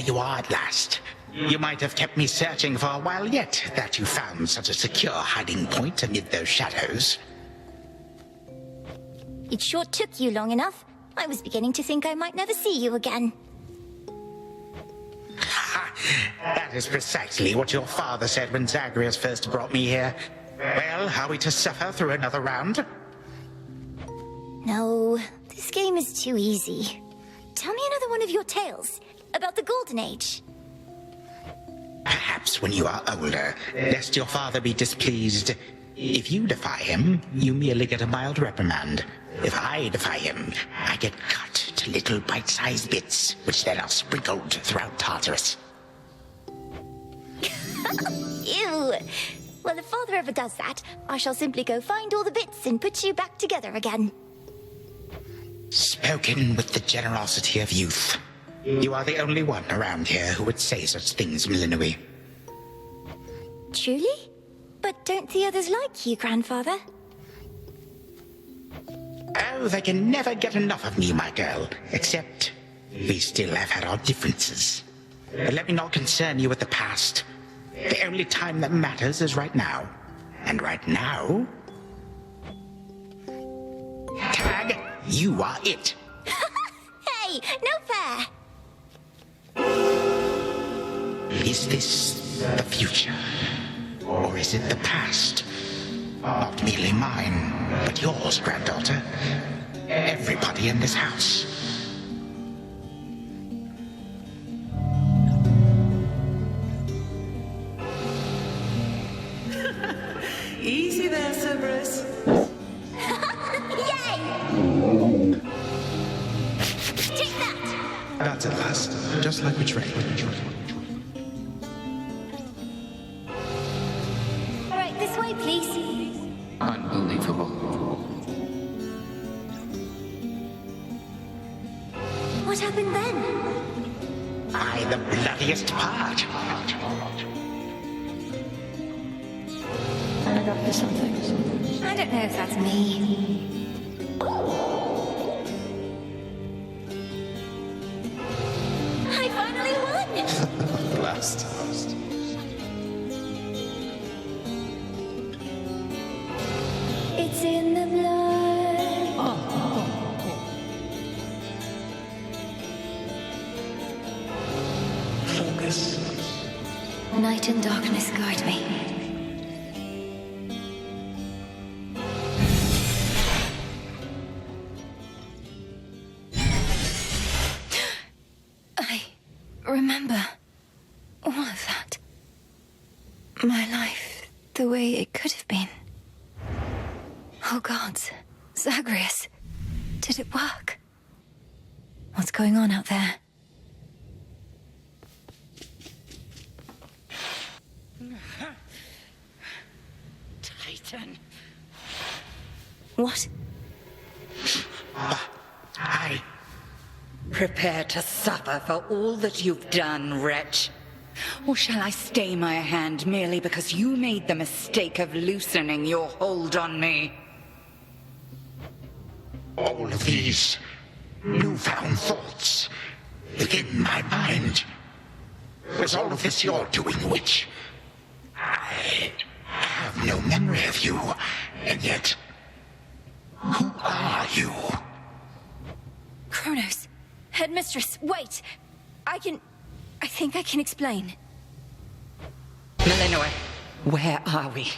you are at last. You might have kept me searching for a while yet, that you found such a secure hiding point amid those shadows. It sure took you long enough. I was beginning to think I might never see you again. Ha! That is precisely what your father said when Zagreus first brought me here. Well, are we to suffer through another round? No, this game is too easy. Tell me another one of your tales about the Golden Age. Perhaps when you are older, lest your father be displeased. If you defy him, you merely get a mild reprimand. If I defy him, I get cut to little bite-sized bits, which then are sprinkled throughout Tartarus. Ew! Well, if father ever does that, I shall simply go find all the bits and put you back together again. Spoken with the generosity of youth. You are the only one around here who would say such things, Millenoi. Truly? But don't the others like you, grandfather? Oh, they can never get enough of me, my girl. Except, we still have had our differences. But let me not concern you with the past. The only time that matters is right now. And right now... Tag, you are it. Hey, no fair! Is this the future? Or is it the past? Not merely mine, but yours, granddaughter. Everybody in this house. Easy there, Cerberus. Yay! Take that! That's at last, just like we trained. All right, this way, please. Unbelievable. What happened then? I the bloodiest part. I got you something. I don't know if that's me. I finally won! Last. It's in the blood. Focus. Night and darkness guide me. I remember all of that. My life, the way it could have been. Oh gods, Zagreus, did it work? What's going on out there? Titan. What? I... Prepare to suffer for all that you've done, wretch. Or shall I stay my hand merely because you made the mistake of loosening your hold on me? All of these newfound thoughts within my mind. Was all of this your doing, witch? I have no memory of you, and yet... Who are you? Kronos, headmistress, wait! I think I can explain. Millenoi, where are we?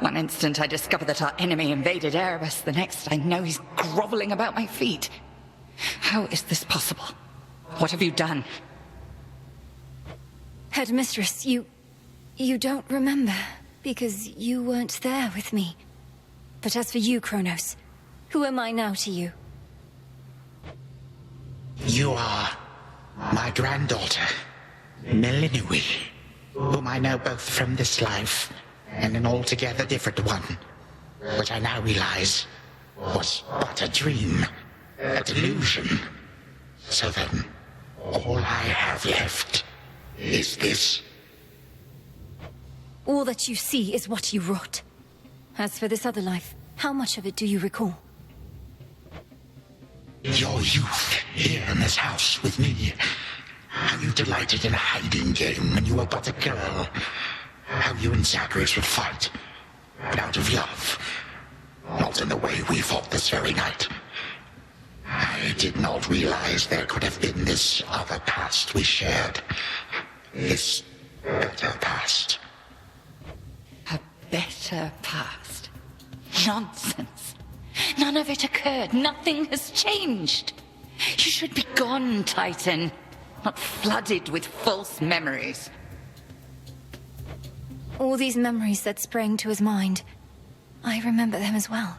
One instant I discover that our enemy invaded Erebus, the next I know he's groveling about my feet. How is this possible? What have you done? Headmistress, you don't remember, because you weren't there with me. But as for you, Kronos, who am I now to you? You are my granddaughter, Millenoi, whom I know both from this life and an altogether different one, which I now realize was but a dream, a delusion. So then, all I have left is this. All that you see is what you wrought. As for this other life, how much of it do you recall? Your youth here in this house with me. How you delighted in a hiding game when you were but a girl. How you and Zagreus would fight, but out of love. Not in the way we fought this very night. I did not realize there could have been this other past we shared. This better past. A better past? Nonsense. None of it occurred. Nothing has changed. You should be gone, Titan. Not flooded with false memories. All these memories that sprang to his mind, I remember them as well.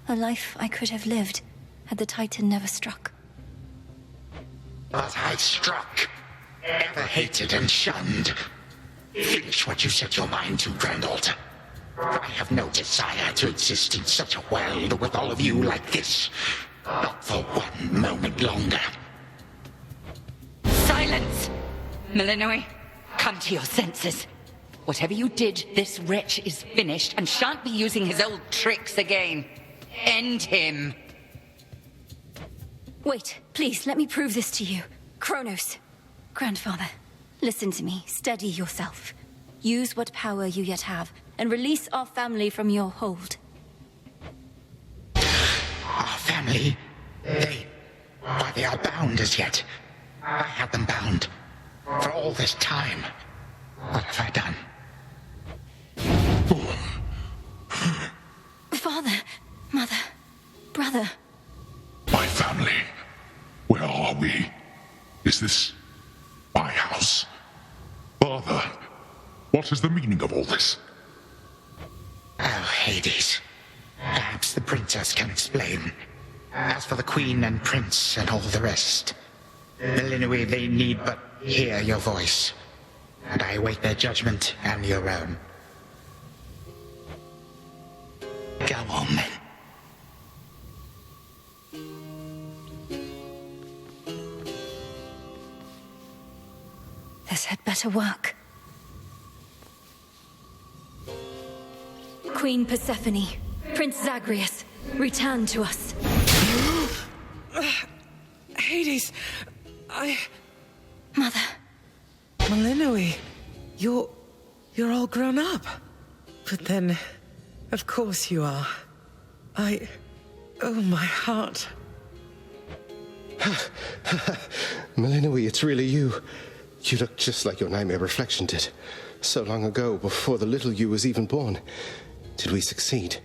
A life I could have lived had the Titan never struck. But I struck. Ever hated and shunned. Finish what you set your mind to, Granddaughter. I have no desire to exist in such a world with all of you like this. Not for one moment longer. Silence! Millenoi, come to your senses. Whatever you did, this wretch is finished and shan't be using his old tricks again. End him. Wait, please, let me prove this to you. Kronos. Grandfather, listen to me. Steady yourself. Use what power you yet have, and release our family from your hold. Our family? Why, they are bound as yet. I had them bound. For all this time. What have I done? Father, mother, brother. My family. Where are we? Is this my house? Father, what is the meaning of all this? Oh, Hades. Perhaps the princess can explain. As for the queen and prince and all the rest, Millenoi, they need but hear your voice. And I await their judgment and your own. Go on, then. This had better work. Queen Persephone, Prince Zagreus, return to us. Hades, Mother. Millenoi, you're all grown up. But then, of course you are. Oh, my heart. Millenoi, it's really you. You look just like your nightmare reflection did. So long ago, before the little you was even born. Did we succeed?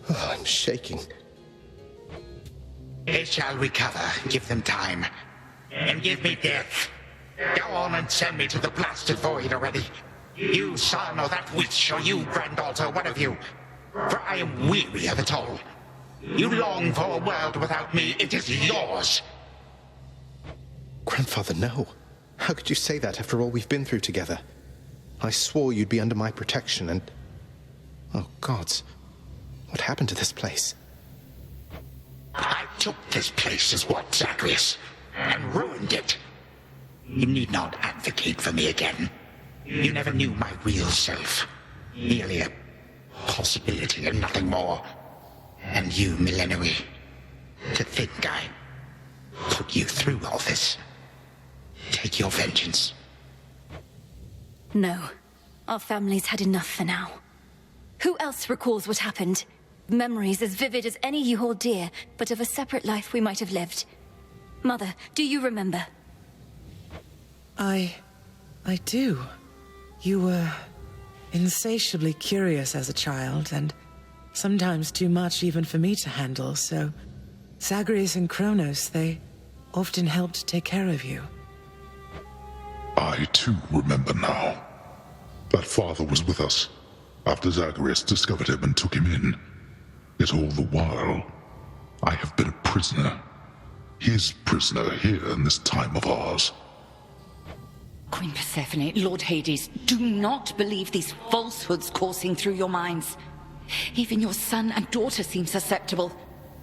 Oh, I'm shaking. They shall recover. Give them time. And give me death. Go on and send me to the blasted void already. You, son, or that witch, or you, granddaughter, one of you. For I am weary of it all. You long for a world without me. It is yours. Grandfather, no. How could you say that after all we've been through together? I swore you'd be under my protection and... Oh, gods. What happened to this place? I took this place as what, Zagreus? And ruined it. You need not advocate for me again. You never knew my real self. Merely a possibility and nothing more. And you, Millenoi, to think I put you through all this. Take your vengeance. No. Our family's had enough for now. Who else recalls what happened? Memories as vivid as any you hold dear, but of a separate life we might have lived. Mother, do you remember? I do. You were insatiably curious as a child, and sometimes too much even for me to handle, so Zagreus and Kronos, they often helped take care of you. I too remember now. That father was with us after Zagreus discovered him and took him in. Yet all the while, I have been a prisoner. His prisoner here in this time of ours. Queen Persephone, Lord Hades, do not believe these falsehoods coursing through your minds. Even your son and daughter seem susceptible.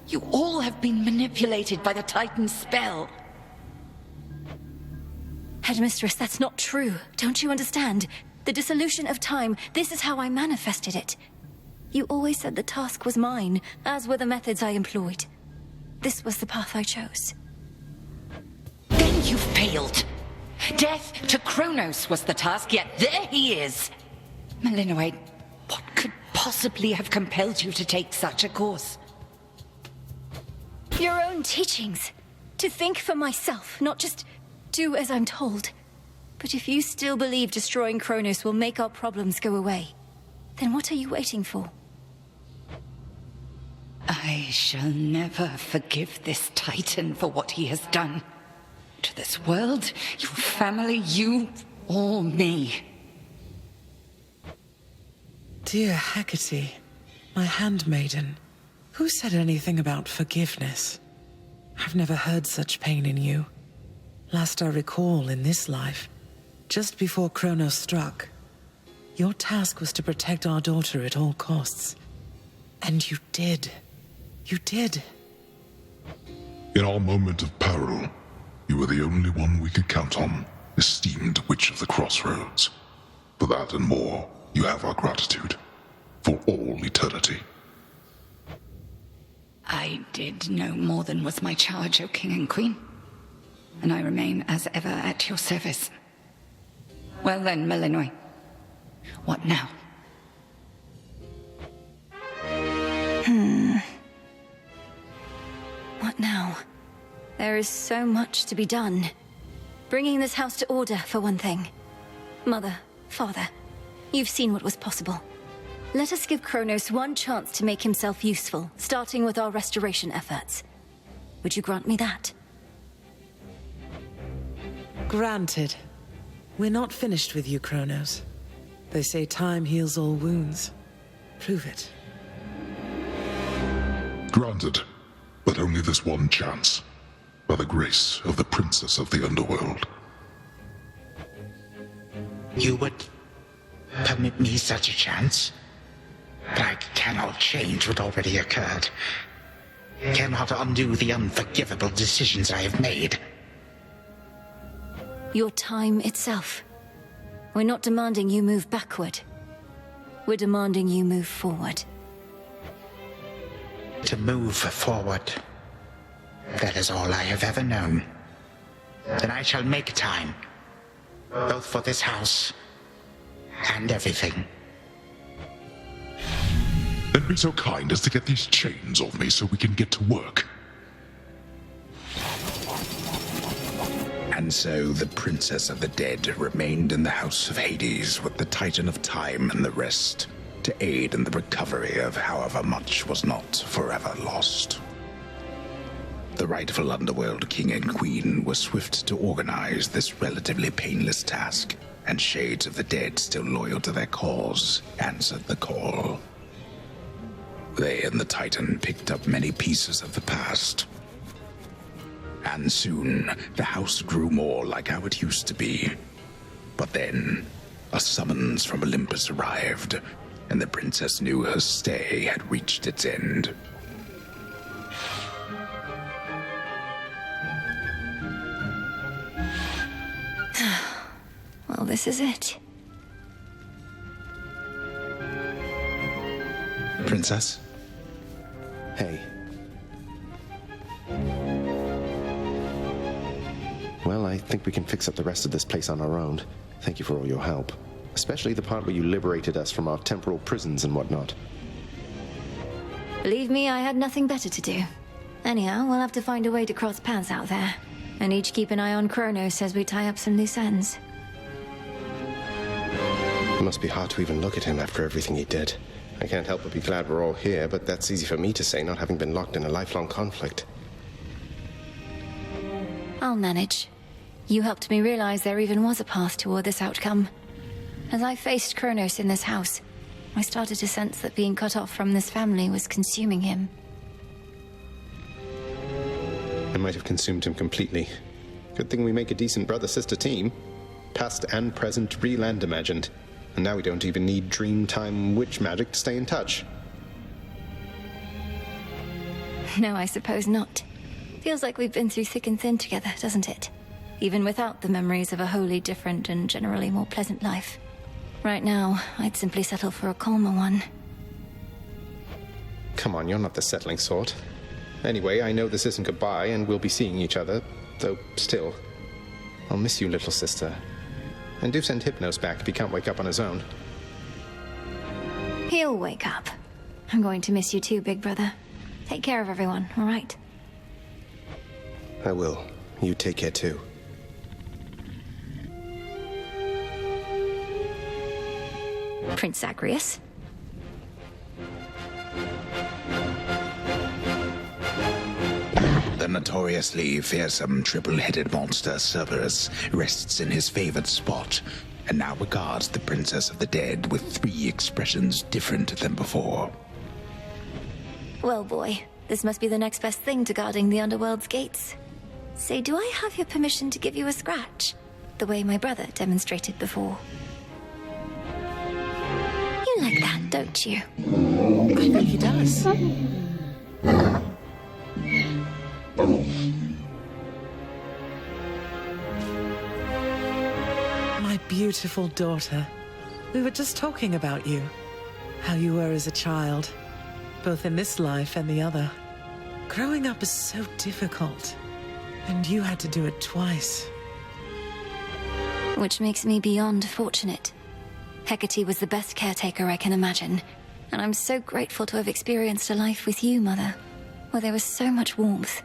You all have been manipulated by the Titan's spell. Headmistress, that's not true. Don't you understand? The dissolution of time, this is how I manifested it. You always said the task was mine, as were the methods I employed. This was the path I chose. Then you failed. Death to Kronos was the task, yet there he is. Melinoe, what could possibly have compelled you to take such a course? Your own teachings. To think for myself, not just do as I'm told. But if you still believe destroying Kronos will make our problems go away, then what are you waiting for? I shall never forgive this Titan for what he has done. To this world, your family, you, or me. Dear Hecate, my handmaiden, who said anything about forgiveness? I've never heard such pain in you. Last I recall in this life, just before Kronos struck, your task was to protect our daughter at all costs. And you did. You did. In our moment of peril, you were the only one we could count on, esteemed Witch of the Crossroads. For that and more, you have our gratitude. For all eternity. I did no more than was my charge, O King and Queen. And I remain as ever at your service. Well then, Melinoe. What now? What now? There is so much to be done. Bringing this house to order, for one thing. Mother, Father, you've seen what was possible. Let us give Kronos one chance to make himself useful, starting with our restoration efforts. Would you grant me that? Granted. We're not finished with you, Kronos. They say time heals all wounds. Prove it. Granted, but only this one chance. By the grace of the Princess of the Underworld. You would permit me such a chance? But I cannot change what already occurred. Cannot undo the unforgivable decisions I have made. Your time itself. We're not demanding you move backward. We're demanding you move forward. To move forward. That is all I have ever known. Then I shall make time. Both for this house and everything. Then be so kind as to get these chains off me so we can get to work. And so the Princess of the Dead remained in the House of Hades with the Titan of Time and the rest, to aid in the recovery of however much was not forever lost. The rightful Underworld King and Queen were swift to organize this relatively painless task, and shades of the dead still loyal to their cause answered the call. They and the Titan picked up many pieces of the past. And soon, the house grew more like how it used to be. But then, a summons from Olympus arrived, and the princess knew her stay had reached its end. Well, this is it. Princess? Hey. Well, I think we can fix up the rest of this place on our own. Thank you for all your help. Especially the part where you liberated us from our temporal prisons and whatnot. Believe me, I had nothing better to do. Anyhow, we'll have to find a way to cross paths out there. And each keep an eye on Kronos as we tie up some loose ends. It must be hard to even look at him after everything he did. I can't help but be glad we're all here, but that's easy for me to say, not having been locked in a lifelong conflict. I'll manage. You helped me realize there even was a path toward this outcome. As I faced Kronos in this house, I started to sense that being cut off from this family was consuming him. I might have consumed him completely. Good thing we make a decent brother-sister team. Past and present, real and imagined. And now we don't even need Dreamtime witch magic to stay in touch. No, I suppose not. Feels like we've been through thick and thin together, doesn't it? Even without the memories of a wholly different and generally more pleasant life. Right now, I'd simply settle for a calmer one. Come on, you're not the settling sort. Anyway, I know this isn't goodbye, and we'll be seeing each other, though still. I'll miss you, little sister. And do send Hypnos back if he can't wake up on his own. He'll wake up. I'm going to miss you too, big brother. Take care of everyone, all right? I will. You take care too. Prince Zagreus. The notoriously fearsome triple-headed monster Cerberus rests in his favored spot, and now regards the Princess of the Dead with 3 expressions different than before. Well, boy, this must be the next best thing to guarding the underworld's gates. Say, do I have your permission to give you a scratch? The way my brother demonstrated before. You like that, don't you? I think he does. My beautiful daughter. We were just talking about you. How you were as a child. Both in this life and the other. Growing up is so difficult. And you had to do it twice. Which makes me beyond fortunate. Hecate was the best caretaker I can imagine. And I'm so grateful to have experienced a life with you, Mother. Where there was so much warmth.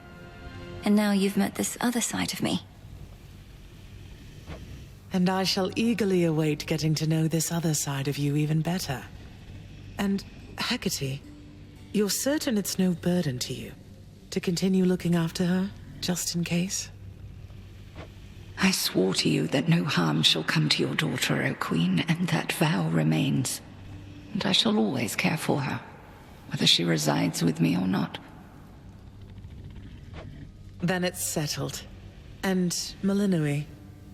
And now you've met this other side of me. And I shall eagerly await getting to know this other side of you even better. And, Hecate, you're certain it's no burden to you to continue looking after her, just in case? I swore to you that no harm shall come to your daughter, O Queen, and that vow remains. And I shall always care for her, whether she resides with me or not. Then it's settled. And, Melinoi,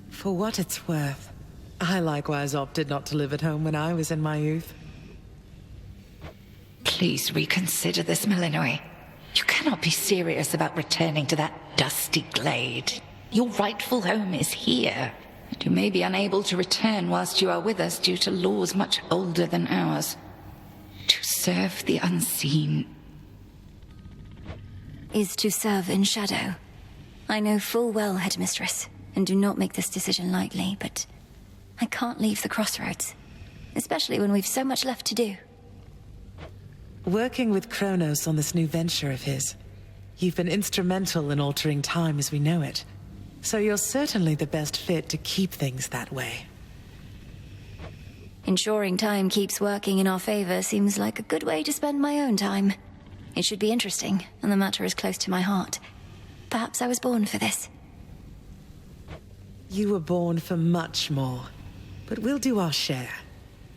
for what it's worth, I likewise opted not to live at home when I was in my youth. Please reconsider this, Melinoi. You cannot be serious about returning to that dusty glade. Your rightful home is here, and you may be unable to return whilst you are with us due to laws much older than ours. To serve the unseen is to serve in shadow. I know full well, Headmistress, and do not make this decision lightly, but I can't leave the crossroads, especially when we've so much left to do. Working with Kronos on this new venture of his, you've been instrumental in altering time as we know it. So you're certainly the best fit to keep things that way. Ensuring time keeps working in our favor seems like a good way to spend my own time. It should be interesting, and the matter is close to my heart. Perhaps I was born for this. You were born for much more, but we'll do our share.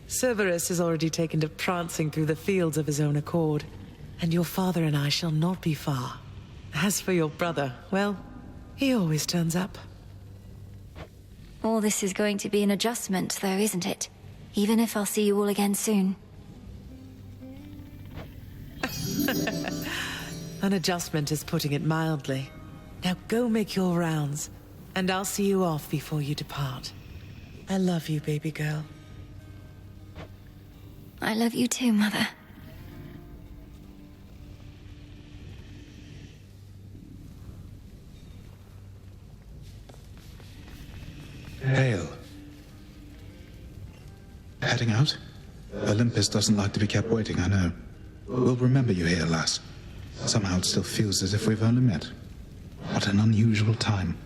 Cerberus has already taken to prancing through the fields of his own accord, and your father and I shall not be far. As for your brother, well, he always turns up. All this is going to be an adjustment, though, isn't it? Even if I'll see you all again soon. An adjustment is putting it mildly. Now go make your rounds, and I'll see you off before you depart. I love you, baby girl. I love you too, Mother. Hail. Heading out? Olympus doesn't like to be kept waiting, I know. We'll remember you here, lass. Somehow it still feels as if we've only met. What an unusual time.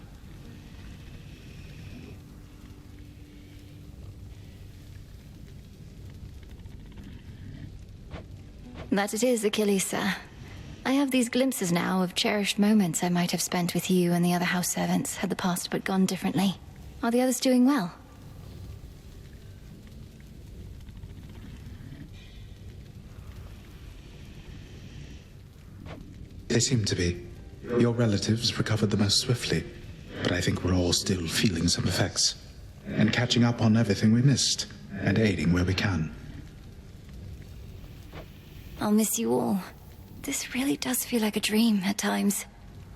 That it is, Achilles, sir. I have these glimpses now of cherished moments I might have spent with you and the other house servants had the past but gone differently. Are the others doing well? They seem to be. Your relatives recovered the most swiftly, but I think we're all still feeling some effects. And catching up on everything we missed, and aiding where we can. I'll miss you all. This really does feel like a dream at times.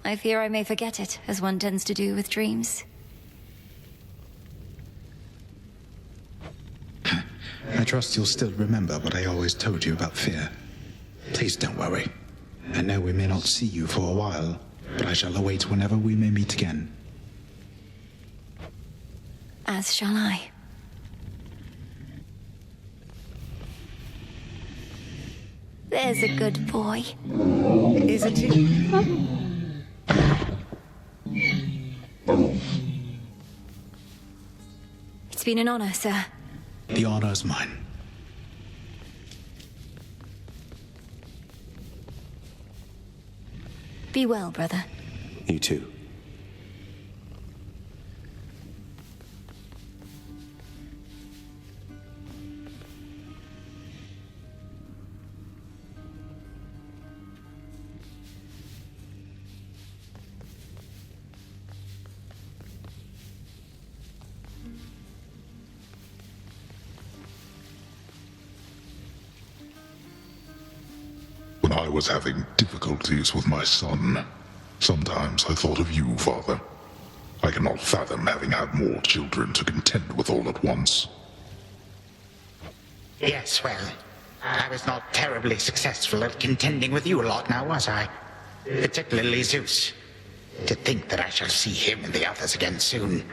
I fear I may forget it, as one tends to do with dreams. I trust you'll still remember what I always told you about fear. Please don't worry. I know we may not see you for a while, but I shall await whenever we may meet again. as shall I. There's a good boy. Isn't he? It's been an honor, sir. The honor's mine. Be well, brother. You too. When I was having difficulties with my son, sometimes I thought of you, Father. I cannot fathom having had more children to contend with all at once. Yes, well, I was not terribly successful at contending with you a lot now, was I? Particularly Zeus. To think that I shall see him and the others again soon.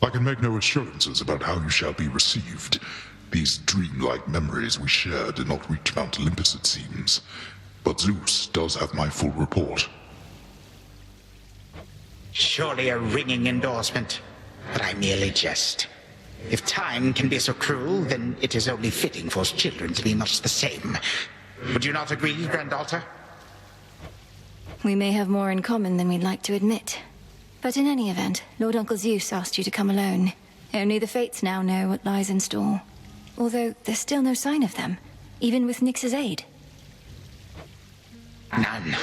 I can make no assurances about how you shall be received. These dreamlike memories we share did not reach Mount Olympus, it seems. But Zeus does have my full report. Surely a ringing endorsement, but I merely jest. If time can be so cruel, then it is only fitting for children to be much the same. Would you not agree, granddaughter? We may have more in common than we'd like to admit. But in any event, Lord Uncle Zeus asked you to come alone. Only the Fates now know what lies in store. Although there's still no sign of them, even with Nyx's aid. None.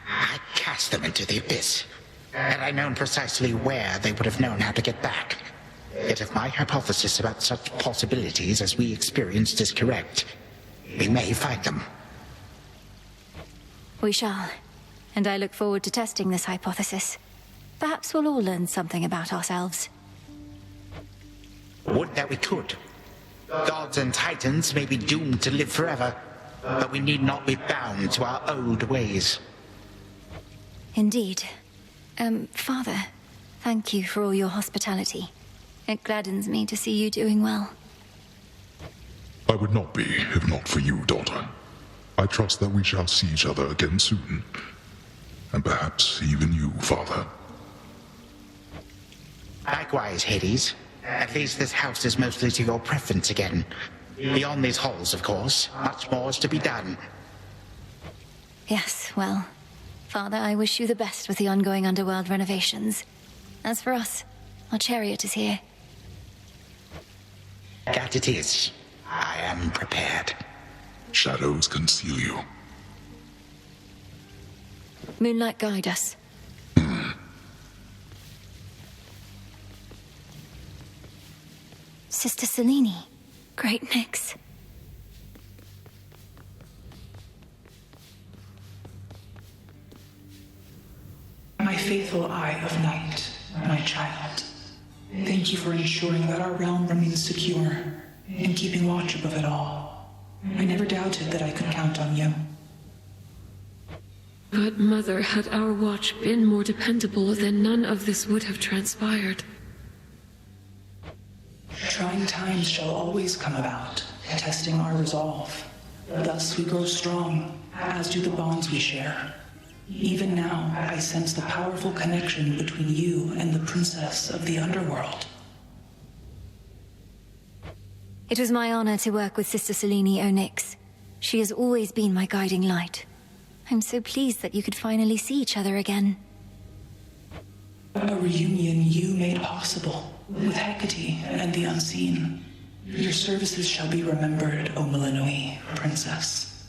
I cast them into the abyss. Had I known precisely where, they would have known how to get back. Yet if my hypothesis about such possibilities as we experienced is correct, we may find them. We shall. And I look forward to testing this hypothesis. Perhaps we'll all learn something about ourselves. Would that we could. Gods and titans may be doomed to live forever, but we need not be bound to our old ways. Indeed. Father, thank you for all your hospitality. It gladdens me to see you doing well. I would not be, if not for you, daughter. I trust that we shall see each other again soon. And perhaps even you, Father. Likewise, Hades. At least this house is mostly to your preference again. Beyond these halls, of course, much more is to be done. Yes, well, Father, I wish you the best with the ongoing underworld renovations. As for us, our chariot is here. That it is. I am prepared. Shadows conceal you. Moonlight, guide us. Sister Selene, great Nyx. My faithful Eye of Night, my child. Thank you for ensuring that our realm remains secure and keeping watch above it all. I never doubted that I could count on you. But, Mother, had our watch been more dependable, then none of this would have transpired. Trying times shall always come about, testing our resolve. Thus we grow strong, as do the bonds we share. Even now, I sense the powerful connection between you and the princess of the underworld. It was my honor to work with Sister Selene Onyx. She has always been my guiding light. I'm so pleased that you could finally see each other again. A reunion you made possible, with Hecate and the Unseen. Your services shall be remembered, O Melinoi, Princess.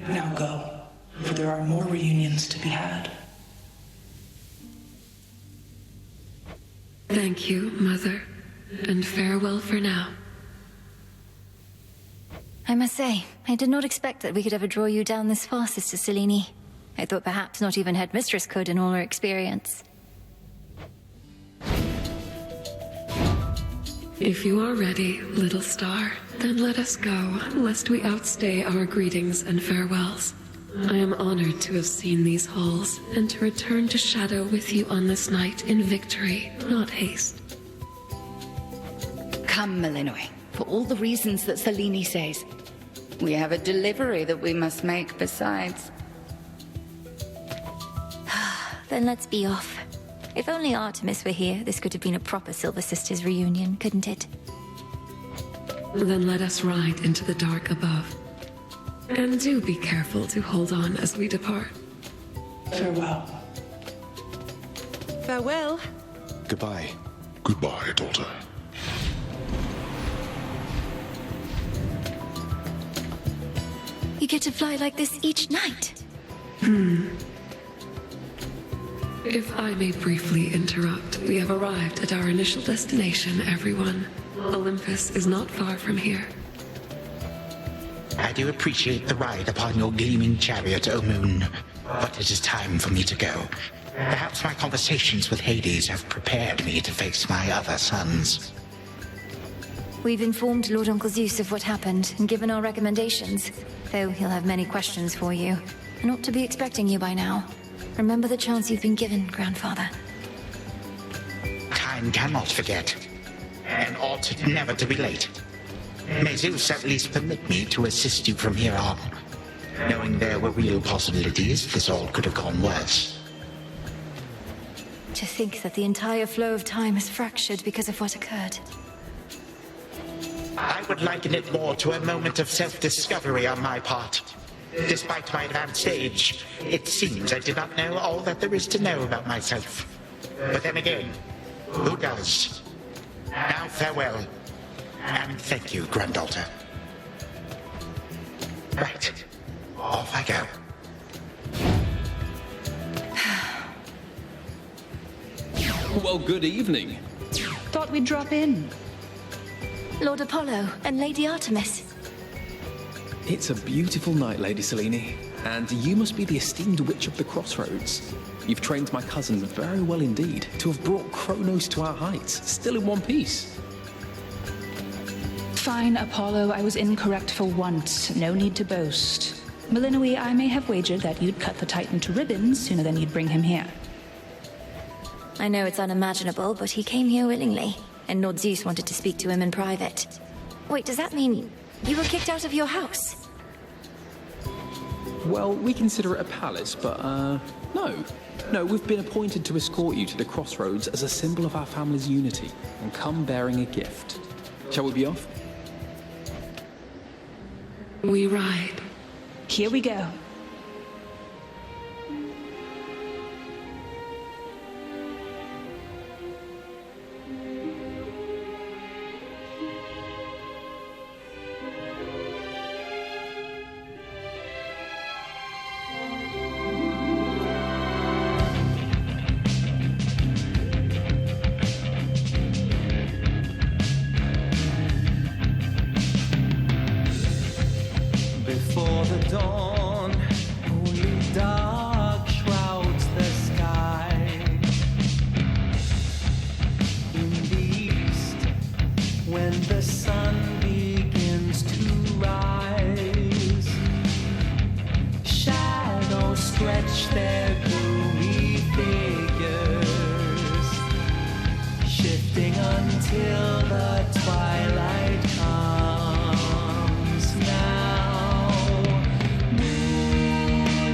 Now go, for there are more reunions to be had. Thank you, Mother, and farewell for now. I must say, I did not expect that we could ever draw you down this far, Sister Selene. I thought perhaps not even Headmistress could in all her experience. If you are ready, little star, then let us go, lest we outstay our greetings and farewells. I am honored to have seen these halls and to return to Shadow with you on this night in victory, not haste. Come, Malinois, for all the reasons that Selene says. We have a delivery that we must make besides. Then let's be off. If only Artemis were here, this could have been a proper Silver Sisters reunion, couldn't it? Then let us ride into the dark above. And do be careful to hold on as we depart. Farewell. Farewell. Goodbye. Goodbye, daughter. You get to fly like this each night. If I may briefly interrupt, we have arrived at our initial destination, everyone. Olympus is not far from here. I do appreciate the ride upon your gleaming chariot, O Moon, but it is time for me to go. Perhaps my conversations with Hades have prepared me to face my other sons. We've informed Lord Uncle Zeus of what happened and given our recommendations, though he'll have many questions for you, and ought to be expecting you by now. Remember the chance you've been given, Grandfather. Time cannot forget, and ought never to be late. May Zeus at least permit me to assist you from here on. Knowing there were real possibilities, this all could have gone worse. To think that the entire flow of time is fractured because of what occurred. I would liken it more to a moment of self-discovery on my part. Despite my advanced age, it seems I did not know all that there is to know about myself. But then again, who does? Now farewell, and thank you, granddaughter. Right, off I go. Well, good evening. Thought we'd drop in. Lord Apollo and Lady Artemis. It's a beautiful night, Lady Selene, and you must be the esteemed witch of the Crossroads. You've trained my cousin very well indeed to have brought Kronos to our heights, still in one piece. Fine, Apollo, I was incorrect for once. No need to boast. Malinois, I may have wagered that you'd cut the Titan to ribbons sooner than you'd bring him here. I know it's unimaginable, but he came here willingly, and Lord Zeus wanted to speak to him in private. Wait, does that mean you were kicked out of your house? Well, we consider it a palace, but, no. No, we've been appointed to escort you to the Crossroads as a symbol of our family's unity, and come bearing a gift. Shall we be off? We ride. Here we go. Before the dawn, only dark shrouds the sky. In the east, when the sun begins to rise, shadows stretch their gloomy figures, shifting until the twilight comes now. Moonlight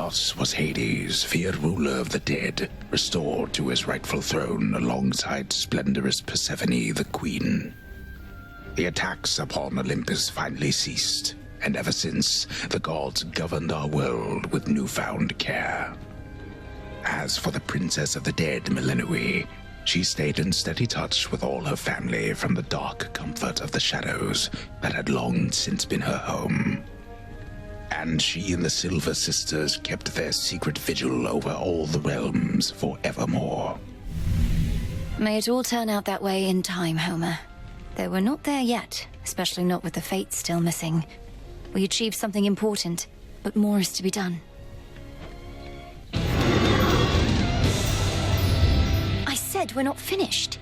Thus was Hades, feared ruler of the dead, restored to his rightful throne alongside splendorous Persephone, the queen. The attacks upon Olympus finally ceased, and ever since, the gods governed our world with newfound care. As for the princess of the dead, Melinoi, she stayed in steady touch with all her family from the dark comfort of the shadows that had long since been her home. And she and the Silver Sisters kept their secret vigil over all the realms forevermore. May it all turn out that way in time, Homer. Though we're not there yet, especially not with the Fates still missing. We achieved something important, but more is to be done. I said we're not finished.